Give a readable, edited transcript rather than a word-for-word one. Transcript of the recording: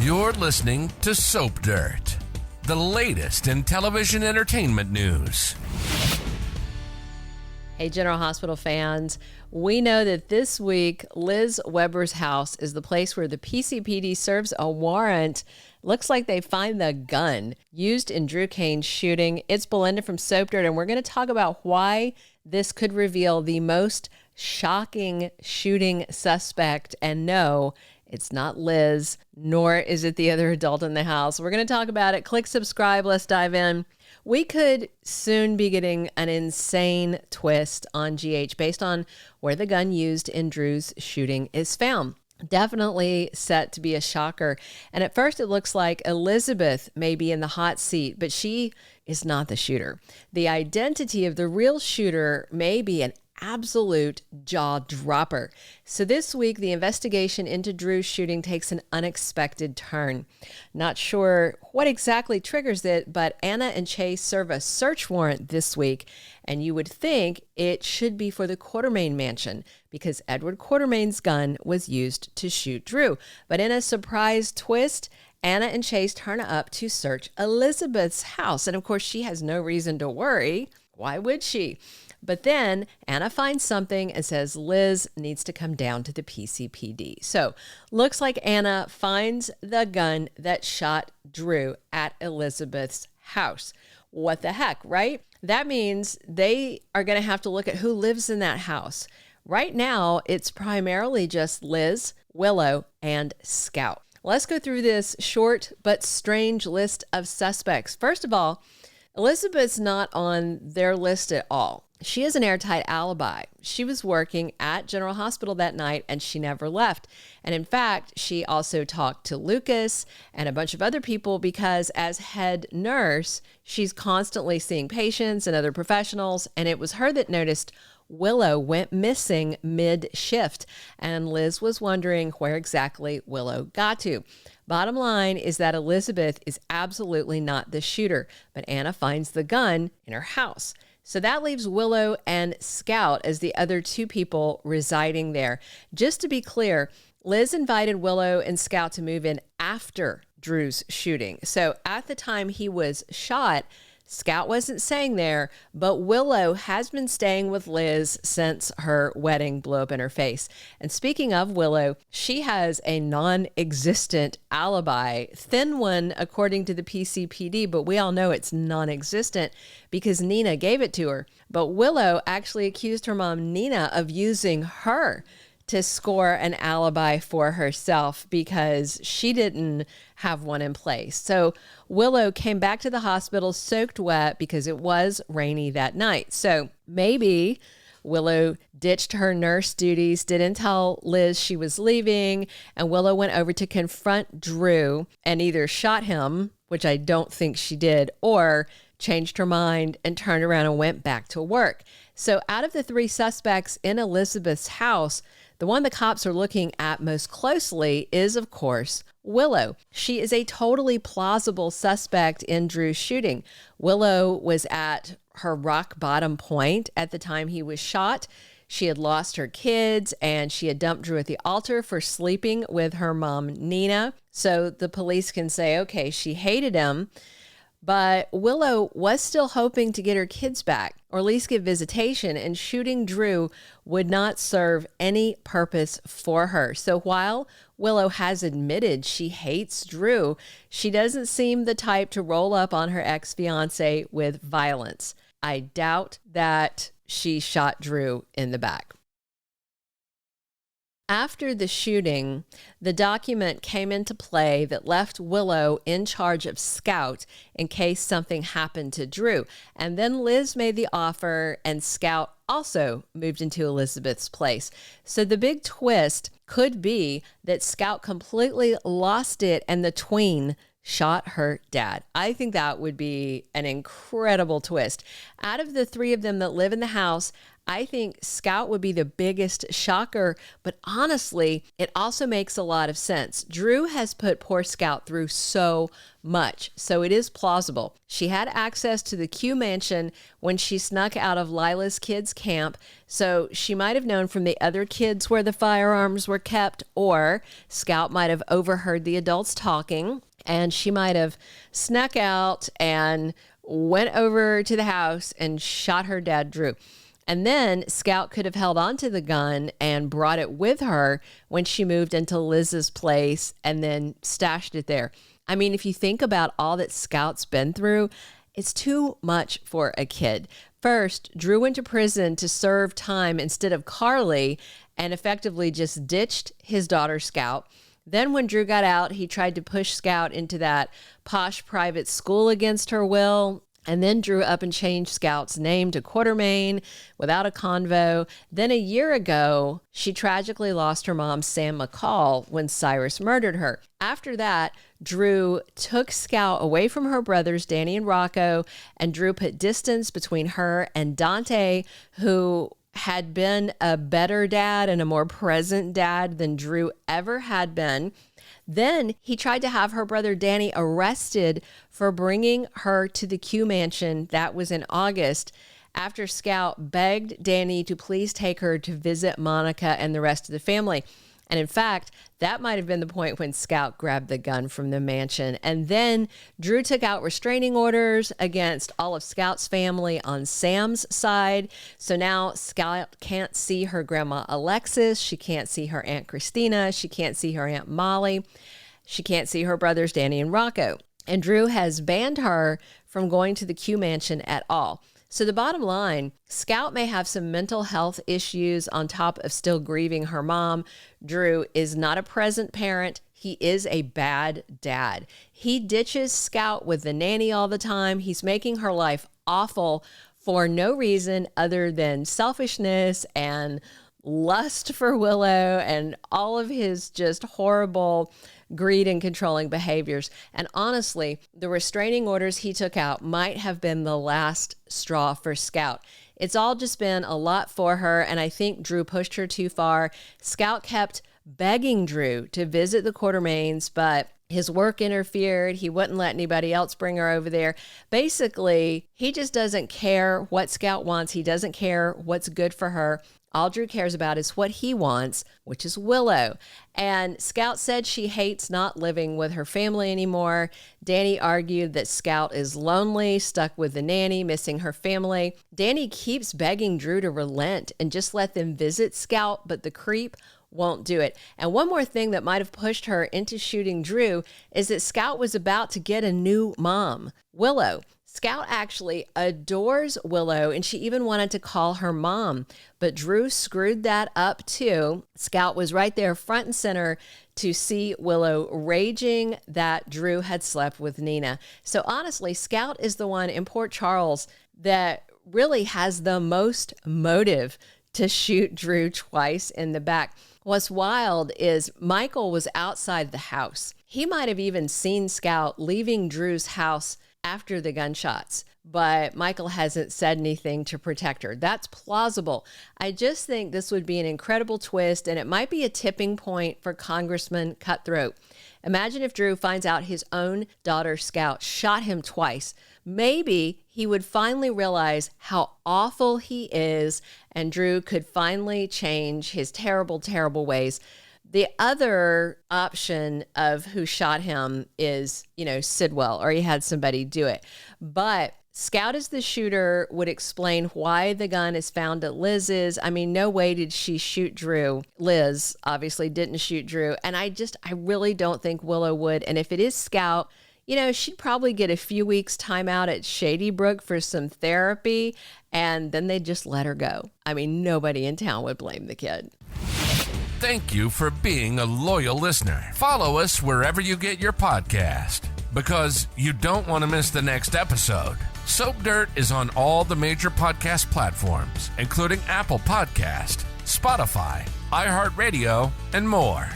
You're listening to Soap Dirt, the latest in television entertainment news. Hey, General Hospital fans, we know that this week, Liz Weber's house is the place where the PCPD serves a warrant. Looks like they find the gun used in Drew Cain's shooting. It's Belinda from Soap Dirt, and we're going to talk about why this could reveal the most shocking shooting suspect. And no, it's not Liz, nor is it the other adult in the house. We're going to talk about it. Click subscribe. Let's dive in. We could soon be getting an insane twist on GH based on where the gun used in Drew's shooting is found. Definitely set to be a shocker. And at first it looks like Elizabeth may be in the hot seat, but she is not the shooter. The identity of the real shooter may be an absolute jaw dropper. So this week, the investigation into Drew's shooting takes an unexpected turn. Not sure what exactly triggers it, but Anna and Chase serve a search warrant this week, and you would think it should be for the Quartermaine mansion because Edward Quartermaine's gun was used to shoot Drew. But in a surprise twist, Anna and Chase turn up to search Elizabeth's house. And of course, she has no reason to worry. Why would she? But then Anna finds something and says Liz needs to come down to the PCPD. So looks like Anna finds the gun that shot Drew at Elizabeth's house. What the heck, right? That means they are going to have to look at who lives in that house. Right now, it's primarily just Liz, Willow, and Scout. Let's go through this short but strange list of suspects. First of all, Elizabeth's not on their list at all. She has an airtight alibi. She was working at General Hospital that night and she never left. And in fact, she also talked to Lucas and a bunch of other people because as head nurse, she's constantly seeing patients and other professionals. And it was her that noticed Willow went missing mid-shift. And Liz was wondering where exactly Willow got to. Bottom line is that Elizabeth is absolutely not the shooter, but Anna finds the gun in her house. So that leaves Willow and Scout as the other two people residing there. Just to be clear, Liz invited Willow and Scout to move in after Drew's shooting. So at the time he was shot, Scout wasn't staying there, but Willow has been staying with Liz since her wedding blew up in her face. And speaking of Willow, she has a non-existent alibi, thin one according to the PCPD, but we all know it's non-existent because Nina gave it to her. But Willow actually accused her mom, Nina, of using her to score an alibi for herself because she didn't have one in place. So Willow came back to the hospital soaked wet because it was rainy that night. So maybe Willow ditched her nurse duties, didn't tell Liz she was leaving, and Willow went over to confront Drew and either shot him, which I don't think she did, or changed her mind and turned around and went back to work. So out of the three suspects in Elizabeth's house, the one the cops are looking at most closely is, of course, Willow. She is a totally plausible suspect in Drew's shooting. Willow was at her rock bottom point at the time he was shot. She had lost her kids and she had dumped Drew at the altar for sleeping with her mom, Nina. So the police can say, okay, she hated him. But Willow was still hoping to get her kids back, or at least get visitation, and shooting Drew would not serve any purpose for her. So while Willow has admitted she hates Drew, she doesn't seem the type to roll up on her ex-fiance with violence. I doubt that she shot Drew in the back. After the shooting, the document came into play that left Willow in charge of Scout in case something happened to Drew. And then Liz made the offer and Scout also moved into Elizabeth's place. So the big twist could be that Scout completely lost it and the tween shot her dad. I think that would be an incredible twist. Out of the three of them that live in the house, I think Scout would be the biggest shocker, but honestly, it also makes a lot of sense. Drew has put poor Scout through so much, so it is plausible. She had access to the Q mansion when she snuck out of Lila's kids' camp, so she might have known from the other kids where the firearms were kept, or Scout might have overheard the adults talking, and she might have snuck out and went over to the house and shot her dad, Drew. And then Scout could have held on to the gun and brought it with her when she moved into Liz's place and then stashed it there. I mean, if you think about all that Scout's been through, it's too much for a kid. First, Drew went to prison to serve time instead of Carly and effectively just ditched his daughter, Scout. Then when Drew got out, he tried to push Scout into that posh private school against her will. And then Drew up and changed Scout's name to Quartermaine without a convo. Then a year ago, she tragically lost her mom, Sam McCall, when Cyrus murdered her. After that, Drew took Scout away from her brothers, Danny and Rocco, and Drew put distance between her and Dante, who had been a better dad and a more present dad than Drew ever had been. Then he tried to have her brother Danny arrested for bringing her to the Q mansion. That was in August, after Scout begged Danny to please take her to visit Monica and the rest of the family. And in fact, that might have been the point when Scout grabbed the gun from the mansion. And then Drew took out restraining orders against all of Scout's family on Sam's side. So now Scout can't see her grandma Alexis. She can't see her Aunt Christina. She can't see her Aunt Molly. She can't see her brothers Danny and Rocco. And Drew has banned her from going to the Q mansion at all. So the bottom line, Scout may have some mental health issues on top of still grieving her mom. Drew is not a present parent. He is a bad dad. He ditches Scout with the nanny all the time. He's making her life awful for no reason other than selfishness and lust for Willow and all of his just horrible greed and controlling behaviors. And honestly, the restraining orders he took out might have been the last straw for Scout. It's all just been a lot for her, and I think Drew pushed her too far. Scout kept begging Drew to visit the Quartermaines, but his work interfered. He wouldn't let anybody else bring her over there. Basically, he just doesn't care what Scout wants. He doesn't care what's good for her. All Drew cares about is what he wants, which is Willow. And Scout said she hates not living with her family anymore. Danny argued that Scout is lonely, stuck with the nanny, missing her family. Danny keeps begging Drew to relent and just let them visit Scout, but the creep won't do it. And one more thing that might have pushed her into shooting Drew is that Scout was about to get a new mom, Willow. Scout actually adores Willow, and she even wanted to call her mom, but Drew screwed that up too. Scout was right there front and center to see Willow raging that Drew had slept with Nina. So honestly, Scout is the one in Port Charles that really has the most motive to shoot Drew twice in the back. What's wild is Michael was outside the house. He might have even seen Scout leaving Drew's house after the gunshots, but Michael hasn't said anything to protect her. That's plausible. I just think this would be an incredible twist, and it might be a tipping point for Congressman Cutthroat. Imagine if Drew finds out his own daughter, Scout, shot him twice. Maybe he would finally realize how awful he is, and Drew could finally change his terrible, terrible ways. The other option of who shot him is, Sidwell, or he had somebody do it. But Scout as the shooter would explain why the gun is found at Liz's. I mean, no way did she shoot Drew. Liz obviously didn't shoot Drew. And I really don't think Willow would. And if it is Scout, she'd probably get a few weeks time out at Shady Brook for some therapy, and then they'd just let her go. I mean, nobody in town would blame the kid. Thank you for being a loyal listener. Follow us wherever you get your podcast, because you don't want to miss the next episode. Soap Dirt is on all the major podcast platforms, including Apple Podcast, Spotify, iHeartRadio, and more.